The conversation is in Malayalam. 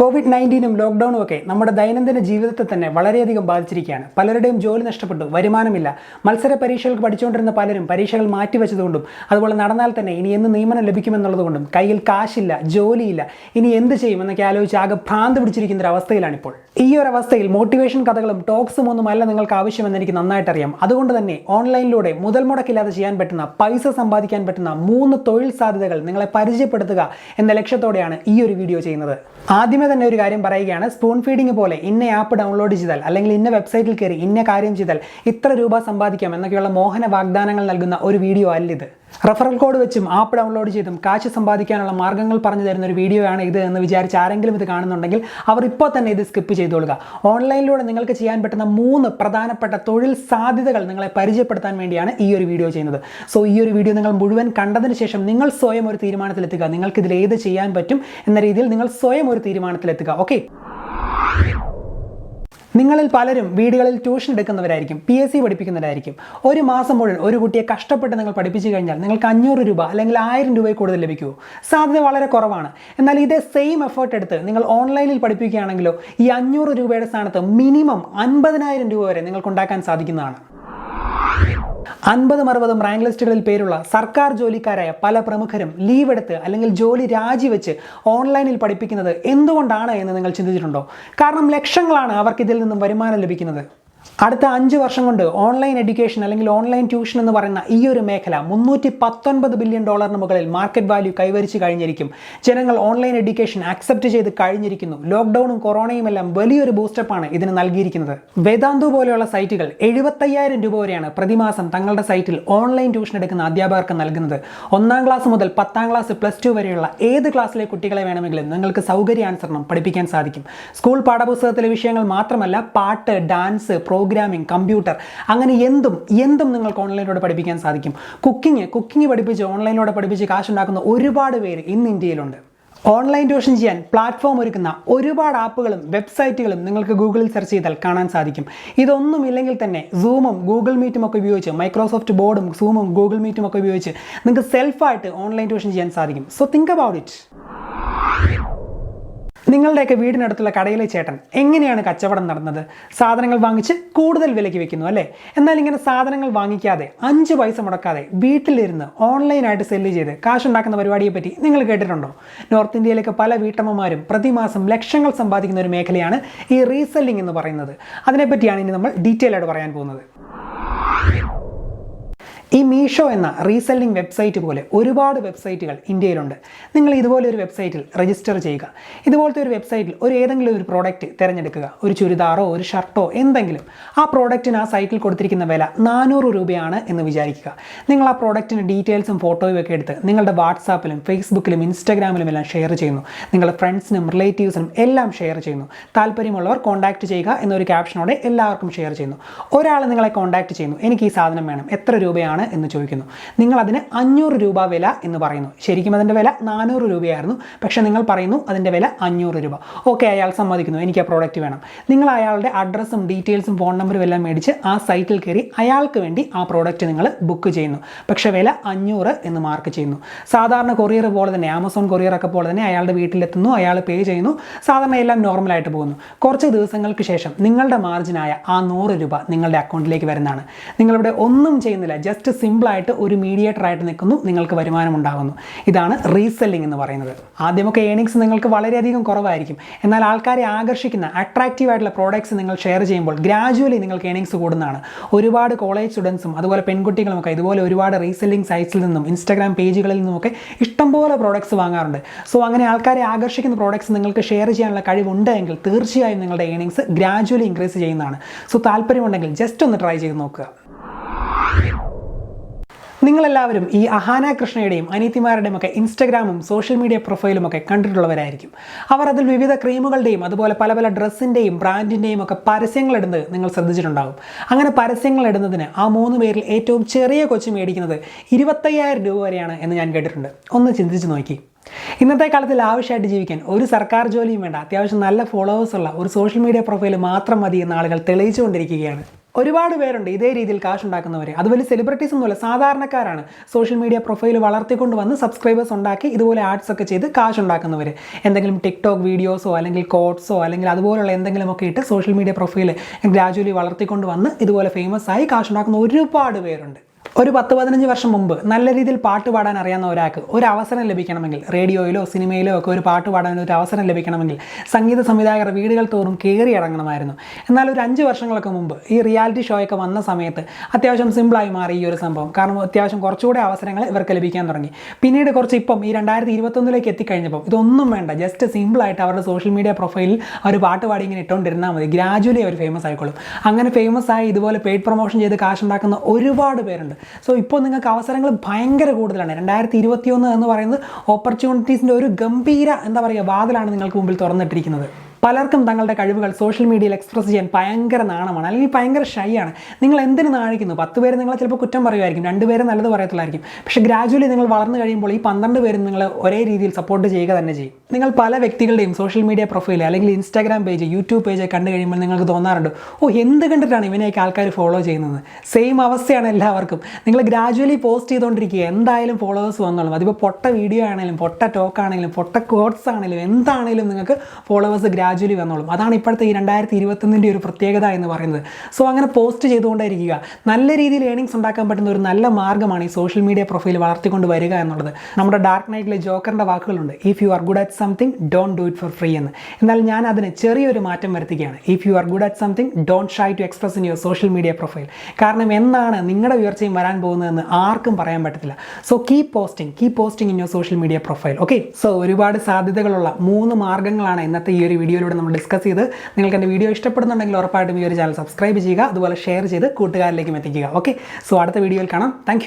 COVID-19 ലോക്ക്ഡൗണും ഒക്കെ നമ്മുടെ ദൈനംദിന ജീവിതത്തെ തന്നെ വളരെയധികം ബാധിച്ചിരിക്കുകയാണ്. പലരുടെയും ജോലി നഷ്ടപ്പെട്ടു, വരുമാനമില്ല. മത്സര പരീക്ഷകൾക്ക് പഠിച്ചുകൊണ്ടിരുന്ന പലരും പരീക്ഷകൾ മാറ്റിവെച്ചതുകൊണ്ടും അതുപോലെ നടന്നാൽ തന്നെ ഇനി എന്ന് നിയമനം ലഭിക്കുമെന്നുള്ളതുകൊണ്ടും കയ്യിൽ കാശില്ല, ജോലിയില്ല, ഇനി എന്ത് ചെയ്യുമെന്നൊക്കെ ആലോചിച്ച് ആകെ ഭ്രാന്ത് പിടിച്ചിരിക്കുന്ന ഒരു അവസ്ഥയിലാണിപ്പോൾ. ഈ ഒരു അവസ്ഥയിൽ മോട്ടിവേഷൻ കഥകളും ടോക്സും ഒന്നുമല്ല നിങ്ങൾക്ക് ആവശ്യമെന്ന് എനിക്ക് നന്നായിട്ട് അറിയാം. അതുകൊണ്ട് തന്നെ ഓൺലൈനിലൂടെ മുതൽ മുടക്കില്ലാതെ ചെയ്യാൻ പറ്റുന്ന, പൈസ സമ്പാദിക്കാൻ പറ്റുന്ന 3 തൊഴിൽ സാധ്യതകൾ നിങ്ങളെ പരിചയപ്പെടുത്തുക എന്ന ലക്ഷ്യത്തോടെയാണ് ഈ ഒരു വീഡിയോ ചെയ്യുന്നത്. ആദ്യമേ തന്നെ ഒരു കാര്യം പറയുകയാണ്, സ്പൂൺ ഫീഡിംഗ് പോലെ ഇന്ന ആപ്പ് ഡൗൺലോഡ് ചെയ്താൽ അല്ലെങ്കിൽ ഇന്ന വെബ്സൈറ്റിൽ കയറി ഇന്ന കാര്യം ചെയ്താൽ ഇത്ര രൂപ സമ്പാദിക്കാം എന്നൊക്കെയുള്ള മോഹന വാഗ്ദാനങ്ങൾ നൽകുന്ന ഒരു വീഡിയോ അല്ലിത്. റെഫറൽ കോഡ് വെച്ചും ആപ്പ് ഡൗൺലോഡ് ചെയ്തും കാശ് സമ്പാദിക്കാനുള്ള മാർഗ്ഗങ്ങൾ പറഞ്ഞു തരുന്ന ഒരു വീഡിയോ ആണ് ഇത് എന്ന് വിചാരിച്ച് ആരെങ്കിലും ഇത് കാണുന്നുണ്ടെങ്കിൽ അവർ ഇപ്പോൾ തന്നെ ഇത് സ്കിപ്പ് ചെയ്തോളുക. ഓൺലൈനിലൂടെ നിങ്ങൾക്ക് ചെയ്യാൻ പറ്റുന്ന 3 പ്രധാനപ്പെട്ട തൊഴിൽ സാധ്യതകൾ നിങ്ങളെ പരിചയപ്പെടുത്താൻ വേണ്ടിയാണ് ഈ ഒരു വീഡിയോ ചെയ്യുന്നത്. സോ ഈ ഒരു വീഡിയോ നിങ്ങൾ മുഴുവൻ കണ്ടതിന് ശേഷം നിങ്ങൾ സ്വയം ഒരു തീരുമാനത്തിലെത്തുക. നിങ്ങൾക്ക് ഇതിൽ ഏത് ചെയ്യാൻ പറ്റും എന്ന രീതിയിൽ നിങ്ങൾ സ്വയം ഒരു തീരുമാനത്തിലെത്തുക. ഓക്കെ, നിങ്ങളിൽ പലരും വീടുകളിൽ ട്യൂഷൻ എടുക്കുന്നവരായിരിക്കും, PSC പഠിപ്പിക്കുന്നവരായിരിക്കും. ഒരു മാസം മുഴുവൻ ഒരു കുട്ടിയെ കഷ്ടപ്പെട്ട് നിങ്ങൾ പഠിപ്പിച്ചു കഴിഞ്ഞാൽ നിങ്ങൾക്ക് 500 രൂപ അല്ലെങ്കിൽ 1000 രൂപയിൽ കൂടുതൽ ലഭിക്കുമോ? സാധ്യത വളരെ കുറവാണ്. എന്നാൽ ഇതേ സെയിം എഫേർട്ട് എടുത്ത് നിങ്ങൾ ഓൺലൈനിൽ പഠിപ്പിക്കുകയാണെങ്കിലോ ഈ 500 രൂപയുടെ സ്ഥാനത്ത് മിനിമം 50,000 രൂപ വരെ നിങ്ങൾക്ക് ഉണ്ടാക്കാൻ സാധിക്കുന്നതാണ്. 50-60 റാങ്ക് ലിസ്റ്റുകളിൽ പേരുള്ള സർക്കാർ ജോലിക്കാരായ പല പ്രമുഖരും ലീവ് എടുത്ത് അല്ലെങ്കിൽ ജോലി രാജിവെച്ച് ഓൺലൈനിൽ പഠിപ്പിക്കുന്നത് എന്തുകൊണ്ടാണ് എന്ന് നിങ്ങൾ ചിന്തിച്ചിട്ടുണ്ടോ? കാരണം ലക്ഷങ്ങളാണ് അവർക്ക് ഇതിൽ നിന്നും വരുമാനം ലഭിക്കുന്നത്. അടുത്ത 5 വർഷം കൊണ്ട് ഓൺലൈൻ എഡ്യൂക്കേഷൻ അല്ലെങ്കിൽ ഓൺലൈൻ ട്യൂഷൻ എന്ന് പറയുന്ന ഈ ഒരു മേഖല $319 ബില്യൺ മുകളിൽ മാർക്കറ്റ് വാല്യൂ കൈവരിച്ച് കഴിഞ്ഞിരിക്കും. ജനങ്ങൾ ഓൺലൈൻ എഡ്യൂക്കേഷൻ അക്സെപ്റ്റ് ചെയ്ത് കഴിഞ്ഞിരിക്കുന്നു. ലോക്ക്ഡൗണും കൊറോണയും എല്ലാം വലിയൊരു ബൂസ്റ്റപ്പാണ് ഇതിന് നൽകിയിരിക്കുന്നത്. വേദാന്തു പോലെയുള്ള സൈറ്റുകൾ 75,000 രൂപ വരെയാണ് പ്രതിമാസം തങ്ങളുടെ സൈറ്റിൽ ഓൺലൈൻ ട്യൂഷൻ എടുക്കുന്ന അധ്യാപകർക്ക് നൽകുന്നത്. 1ാം ക്ലാസ് മുതൽ 10ാം ക്ലാസ് +2 വരെയുള്ള ഏത് ക്ലാസ്സിലെ കുട്ടികളെ വേണമെങ്കിലും നിങ്ങൾക്ക് സൗകര്യാനുസരണം പഠിപ്പിക്കാൻ സാധിക്കും. സ്കൂൾ പാഠപുസ്തകത്തിലെ വിഷയങ്ങൾ മാത്രമല്ല, പാട്ട്, ഡാൻസ്, പ്രോഗ്രാമിംഗ്, കമ്പ്യൂട്ടർ, അങ്ങനെ എന്തും നിങ്ങൾക്ക് ഓൺലൈനിലൂടെ പഠിപ്പിക്കാൻ സാധിക്കും. കുക്കിംഗ് പഠിപ്പിച്ച് ഓൺലൈനിലൂടെ പഠിപ്പിച്ച് കാശുണ്ടാക്കുന്ന ഒരുപാട് പേര് ഇന്ന് ഇന്ത്യയിലുണ്ട്. ഓൺലൈൻ ട്യൂഷൻ ചെയ്യാൻ പ്ലാറ്റ്ഫോം ഒരുക്കുന്ന ഒരുപാട് ആപ്പുകളും വെബ്സൈറ്റുകളും നിങ്ങൾക്ക് ഗൂഗിളിൽ സെർച്ച് ചെയ്താൽ കാണാൻ സാധിക്കും. ഇതൊന്നും ഇല്ലെങ്കിൽ തന്നെ സൂമും ഗൂഗിൾ മീറ്റും ഒക്കെ ഉപയോഗിച്ച്, മൈക്രോസോഫ്റ്റ് ബോർഡും സൂമും ഗൂഗിൾ മീറ്റും ഒക്കെ ഉപയോഗിച്ച് നിങ്ങൾക്ക് സെൽഫായിട്ട് ഓൺലൈൻ ട്യൂഷൻ ചെയ്യാൻ സാധിക്കും. So think about it. നിങ്ങളുടെയൊക്കെ വീടിനടുത്തുള്ള കടയിലെ ചേട്ടൻ എങ്ങനെയാണ് കച്ചവടം നടന്നത്? സാധനങ്ങൾ വാങ്ങിച്ച് കൂടുതൽ വിലയ്ക്ക് വെക്കുന്നു അല്ലേ? എന്നാൽ ഇങ്ങനെ സാധനങ്ങൾ വാങ്ങിക്കാതെ 5 പൈസ മുടക്കാതെ വീട്ടിലിരുന്ന് ഓൺലൈനായിട്ട് സെല്ല് ചെയ്ത് കാശുണ്ടാക്കുന്ന പരിപാടിയെ പറ്റി നിങ്ങൾ കേട്ടിട്ടുണ്ടോ? നോർത്ത് ഇന്ത്യയിലേക്ക് പല വീട്ടമ്മമാരും പ്രതിമാസം ലക്ഷങ്ങൾ സമ്പാദിക്കുന്ന ഒരു മേഖലയാണ് ഈ റീസെല്ലിംഗ് എന്ന് പറയുന്നത്. അതിനെപ്പറ്റിയാണ് ഇനി നമ്മൾ ഡീറ്റെയിൽ ആയിട്ട് പറയാൻ പോകുന്നത്. ഈ മീഷോ എന്ന റീസെല്ലിംഗ് വെബ്സൈറ്റ് പോലെ ഒരുപാട് വെബ്സൈറ്റുകൾ ഇന്ത്യയിലുണ്ട്. നിങ്ങൾ ഇതുപോലെ ഒരു വെബ്സൈറ്റിൽ രജിസ്റ്റർ ചെയ്യുക. ഇതുപോലത്തെ ഒരു വെബ്സൈറ്റിൽ ഏതെങ്കിലും ഒരു പ്രോഡക്റ്റ് തിരഞ്ഞെടുക്കുക. ഒരു ചുരിദാറോ ഒരു ഷർട്ടോ എന്തെങ്കിലും. ആ പ്രോഡക്റ്റിന് ആ സൈറ്റിൽ കൊടുത്തിരിക്കുന്ന വില 400 രൂപയാണ് എന്ന് വിചാരിക്കുക. നിങ്ങൾ ആ പ്രോഡക്റ്റിന് ഡീറ്റെയിൽസും ഫോട്ടോയും ഒക്കെ എടുത്ത് നിങ്ങളുടെ വാട്സാപ്പിലും ഫേസ്ബുക്കിലും ഇൻസ്റ്റാഗ്രാമിലും എല്ലാം ഷെയർ ചെയ്യുന്നു. നിങ്ങളുടെ ഫ്രണ്ട്സിനും റിലേറ്റീവ്സിനും എല്ലാം ഷെയർ ചെയ്യുന്നു. താല്പര്യമുള്ളവർ കോൺടാക്ട് ചെയ്യുക എന്നൊരു ക്യാപ്ഷനോടെ എല്ലാവർക്കും ഷെയർ ചെയ്യുന്നു. ഒരാൾ നിങ്ങളെ കോൺടാക്ട് ചെയ്യുന്നു, എനിക്ക് ഈ സാധനം വേണം, എത്ര രൂപയാണ് എന്ന് ചോദിക്കുന്നു. നിങ്ങൾ അതിന് 500 രൂപ വില എന്ന് പറയുന്നു. ശരിക്കും അതിൻ്റെ വില 400 രൂപയായിരുന്നു, പക്ഷേ നിങ്ങൾ പറയുന്നു അതിൻ്റെ വില 500 രൂപ. ഓക്കെ, അയാൾ സമ്മതിക്കുന്നു, എനിക്ക് ആ പ്രോഡക്റ്റ് വേണം. നിങ്ങൾ അയാളുടെ അഡ്രസ്സും ഡീറ്റെയിൽസും ഫോൺ നമ്പറും എല്ലാം മേടിച്ച് ആ സൈറ്റിൽ കയറി അയാൾക്ക് വേണ്ടി ആ പ്രോഡക്റ്റ് നിങ്ങൾ ബുക്ക് ചെയ്യുന്നു. പക്ഷേ വില 500 എന്ന് മാർക്ക് ചെയ്യുന്നു. സാധാരണ കൊറിയർ പോലെ തന്നെ, ആമസോൺ കൊറിയറൊക്കെ പോലെ തന്നെ അയാളുടെ വീട്ടിലെത്തുന്നു, അയാൾ പേ ചെയ്യുന്നു. സാധാരണ എല്ലാം നോർമലായിട്ട് പോകുന്നു. കുറച്ച് ദിവസങ്ങൾക്ക് ശേഷം നിങ്ങളുടെ മാർജിനായ ആ 100 രൂപ നിങ്ങളുടെ അക്കൗണ്ടിലേക്ക് വരുന്നതാണ്. നിങ്ങളിവിടെ ഒന്നും ചെയ്യുന്നില്ല, ജസ്റ്റ് സിമ്പിളായിട്ട് ഒരു മീഡിയേറ്ററായിട്ട് നിൽക്കുന്നു, നിങ്ങൾക്ക് വരുമാനം ഉണ്ടാകുന്നു. ഇതാണ് റീസെല്ലിംഗ് എന്ന് പറയുന്നത്. ആദ്യമൊക്കെ ഏണിങ്സ് നിങ്ങൾക്ക് വളരെയധികം കുറവായിരിക്കും. എന്നാൽ ആൾക്കാരെ ആകർഷിക്കുന്ന അട്രാക്റ്റീവായിട്ടുള്ള പ്രോഡക്ട്സ് നിങ്ങൾ ഷെയർ ചെയ്യുമ്പോൾ ഗ്രാജുവലി നിങ്ങൾക്ക് ഏണിങ്സ് കൂടുന്നതാണ്. ഒരുപാട് കോളേജ് സ്റ്റുഡൻസും അതുപോലെ പെൺകുട്ടികളുമൊക്കെ ഇതുപോലെ ഒരുപാട് റീസെല്ലിംഗ് സൈറ്റ്സിൽ നിന്നും ഇൻസ്റ്റാഗ്രാം പേജുകളിൽ നിന്നുമൊക്കെ ഇഷ്ടംപോലെ പ്രോഡക്ട്സ് വാങ്ങാറുണ്ട്. സോ അങ്ങനെ ആൾക്കാരെ ആകർഷിക്കുന്ന പ്രോഡക്ട്സ് നിങ്ങൾക്ക് ഷെയർ ചെയ്യാനുള്ള കഴിവുണ്ടെങ്കിൽ തീർച്ചയായും നിങ്ങളുടെ ഏണിങ്സ് ഗ്രാജുവലി ഇൻക്രീസ് ചെയ്യുന്നതാണ്. സോ താല്പര്യമുണ്ടെങ്കിൽ ജസ്റ്റ് ഒന്ന് ട്രൈ ചെയ്ത് നോക്കുക. നിങ്ങളെല്ലാവരും ഈ അഹാന കൃഷ്ണയുടെയും അനീതിമാരുടെയും ഒക്കെ ഇൻസ്റ്റാഗ്രാമും സോഷ്യൽ മീഡിയ പ്രൊഫൈലും ഒക്കെ കണ്ടിട്ടുള്ളവരായിരിക്കും. അവർ അതിൽ വിവിധ ക്രീമുകളുടെയും അതുപോലെ പല ഡ്രസ്സിൻ്റെയും ബ്രാൻഡിൻ്റെയും ഒക്കെ പരസ്യങ്ങൾ ഇടുന്നത് നിങ്ങൾ ശ്രദ്ധിച്ചിട്ടുണ്ടാകും. അങ്ങനെ പരസ്യങ്ങൾ ഇടുന്നതിന് ആ 3 പേരിൽ ഏറ്റവും ചെറിയ കൊച്ചു മേടിക്കുന്നത് 25,000 രൂപ വരെയാണ് എന്ന് ഞാൻ കേട്ടിട്ടുണ്ട്. ഒന്ന് ചിന്തിച്ച് നോക്കി. ഇന്നത്തെ കാലത്ത് ആവശ്യമായിട്ട് ജീവിക്കാൻ ഒരു സർക്കാർ ജോലിയും വേണ്ട, അത്യാവശ്യം നല്ല ഫോളോവേഴ്സുള്ള ഒരു സോഷ്യൽ മീഡിയ പ്രൊഫൈൽ മാത്രം മതി എന്ന ആളുകൾ തെളിയിച്ചുകൊണ്ടിരിക്കുകയാണ്. ഒരുപാട് പേരുണ്ട് ഇതേ രീതിയിൽ കാശുണ്ടാക്കുന്നവർ. അത് വലിയ സെലിബ്രിറ്റീസ് ഒന്നുമല്ല, സാധാരണക്കാരാണ്. സോഷ്യൽ മീഡിയ പ്രൊഫൈൽ വളർത്തിക്കൊണ്ട് വന്ന് സബ്സ്ക്രൈബേഴ്സ് ഉണ്ടാക്കി ഇതുപോലെ ആഡ്സ് ഒക്കെ ചെയ്ത് കാശുണ്ടാക്കുന്നവർ. എന്തെങ്കിലും ടിക്ടോക്ക് വീഡിയോസോ അല്ലെങ്കിൽ കോട്സോ അല്ലെങ്കിൽ അതുപോലുള്ള എന്തെങ്കിലുമൊക്കെ ഇട്ട് സോഷ്യൽ മീഡിയ പ്രൊഫൈൽ ഗ്രാജുവലി വളർത്തിക്കൊണ്ട് വന്ന് ഇതുപോലെ ഫേമസ് ആയി കാശുണ്ടാക്കുന്ന ഒരുപാട് പേരുണ്ട്. ഒരു 10-15 വർഷം മുമ്പ് നല്ല രീതിയിൽ പാട്ട് പാടാൻ അറിയാവുന്ന ഒരാൾക്ക് ഒരു അവസരം ലഭിക്കണമെങ്കിൽ, റേഡിയോയിലോ സിനിമയിലോ ഒക്കെ ഒരു പാട്ട് പാടാൻ ഒരു അവസരം ലഭിക്കണമെങ്കിൽ സംഗീത സംവിധായകർ വീടുകൾ തോറും കയറി ഇറങ്ങണമായിരുന്നു. എന്നാൽ ഒരു 5 വർഷങ്ങൾക്ക് മുമ്പ് ഈ റിയാലിറ്റി ഷോയൊക്കെ വന്ന സമയത്ത് അത്യാവശ്യം സിമ്പിളായി മാറി ഈ ഒരു സംഭവം. കാരണം അത്യാവശ്യം കുറച്ചുകൂടെ അവസരങ്ങൾ ഇവർക്ക് ലഭിക്കാൻ തുടങ്ങി. പിന്നീട് കുറച്ച് ഇപ്പം ഈ 2021 എത്തിക്കഴിഞ്ഞപ്പോൾ ഇതൊന്നും വേണ്ട, ജസ്റ്റ് സിമ്പിളായിട്ട് അവരുടെ സോഷ്യൽ മീഡിയ പ്രൊഫൈലിൽ അവർ പാട്ട് പാടി ഇങ്ങനെ ഇട്ടുകൊണ്ടിരുന്നാൽ മതി, ഗ്രാജുവലി അവർ ഫേമസ് ആയിക്കോളും. അങ്ങനെ ഫേമസ് ആയി ഇതുപോലെ പെയ്ഡ് പ്രൊമോഷൻ ചെയ്ത് കാശുണ്ടാക്കുന്ന ഒരുപാട് പേരുണ്ട്. സോ ഇപ്പോൾ നിങ്ങൾക്ക് അവസരങ്ങൾ ഭയങ്കര കൂടുതലാണ്. 2021 എന്ന് പറയുന്നത് ഓപ്പർച്യൂണിറ്റീസിൻ്റെ ഒരു ഗംഭീര വാതിലാണ് നിങ്ങൾക്ക് മുമ്പിൽ തുറന്നിട്ടിരിക്കുന്നത്. പലർക്കും തങ്ങളുടെ കഴിവുകൾ സോഷ്യൽ മീഡിയയിൽ എക്സ്പ്രസ് ചെയ്യാൻ ഭയങ്കര നാണമാണ്, അല്ലെങ്കിൽ ഭയങ്കര ഷൈ ആണ്. നിങ്ങൾ എന്തിനു നാണിക്കുന്നു? 10 പേര് നിങ്ങളെ ചിലപ്പോൾ കുറ്റം പറയുമായിരിക്കും, 2 പേര് നല്ലത് പറയത്തില്ലായിരിക്കും. പക്ഷേ ഗ്രാജുവലി നിങ്ങൾ വളർന്നു കഴിയുമ്പോൾ ഈ 12 പേരും നിങ്ങൾ ഒരേ രീതിയിൽ സപ്പോർട്ട് ചെയ്യുക തന്നെ ചെയ്യും. നിങ്ങൾ പല വ്യക്തികളുടെയും സോഷ്യൽ മീഡിയ പ്രൊഫൈൽ അല്ലെങ്കിൽ ഇൻസ്റ്റാഗ്രാം പേജ്, യൂട്യൂബ് പേജ് കണ്ടു കഴിയുമ്പോൾ നിങ്ങൾക്ക് തോന്നാറുണ്ട്, എന്ത് കണ്ടിട്ടാണ് ഇവനെയൊക്കെ ആൾക്കാർ ഫോളോ ചെയ്യുന്നത്? സെയിം അവസ്ഥയാണ് എല്ലാവർക്കും. നിങ്ങൾ ഗ്രാജുവലി പോസ്റ്റ് ചെയ്തുകൊണ്ടിരിക്കുക, എന്തായാലും ഫോളോവേഴ്സ് വന്നോളും. അതിപ്പോൾ പൊട്ട വീഡിയോ ആണെങ്കിലും പൊട്ട ടോക്ക് ആണെങ്കിലും പൊട്ട കോട്സ് ആണെങ്കിലും എന്താണെങ്കിലും നിങ്ങൾക്ക് ഫോളോവേഴ്സ് ഗ്രാജുവലി വന്നോളും. അതാണ് ഇപ്പോഴത്തെ ഈ 2021 ഒരു പ്രത്യേകത എന്ന് പറയുന്നത്. സോ അങ്ങനെ പോസ്റ്റ് ചെയ്തുകൊണ്ടിരിക്കുക. നല്ല രീതിയിൽ ഏണിങ്സ് ഉണ്ടാക്കാൻ പറ്റുന്ന ഒരു നല്ല മാർഗ്ഗമാണ് ഈ സോഷ്യൽ മീഡിയ പ്രൊഫൈൽ വളർത്തിക്കൊണ്ട് വരിക എന്നുള്ളത്. നമ്മുടെ ഡാർക്ക് നൈറ്റിലെ ജോക്കറിൻ്റെ വാക്കുകളുണ്ട്, if you are good at something don't do it for free എന്ന്. എന്നാൽ ഞാൻ അതിന് ചെറിയൊരു മാറ്റം വരുത്തുകയാണ്. If you are good at something don't shy to express in your social media profile. കാരണം എന്നാണ് നിങ്ങളുടെ ഉയർച്ചയും വരാൻ പോകുന്നതെന്ന് ആർക്കും പറയാൻ പറ്റത്തില്ല. So keep posting in your social media profile. Okay, so ഒരുപാട് സാധ്യതകളുള്ള 3 മാർഗ്ഗങ്ങളാണ് ഇന്നത്തെ ഈ ഒരു വീഡിയോയിലൂടെ നമ്മൾ ഡിസ്കസ് ചെയ്ത്. നിങ്ങൾക്ക് എൻ്റെ വീഡിയോ ഇഷ്ടപ്പെടുന്നുണ്ടെങ്കിൽ ഉറപ്പായിട്ടും ഈ ഒരു ചാനൽ സബ്സ്ക്രൈബ് ചെയ്യുക, അതുപോലെ ഷെയർ ചെയ്ത് കൂട്ടുകാരിലേക്കും എത്തിക്കുക. ഓക്കെ, സോ അടുത്ത വീഡിയോയിൽ കാണാം. താങ്ക്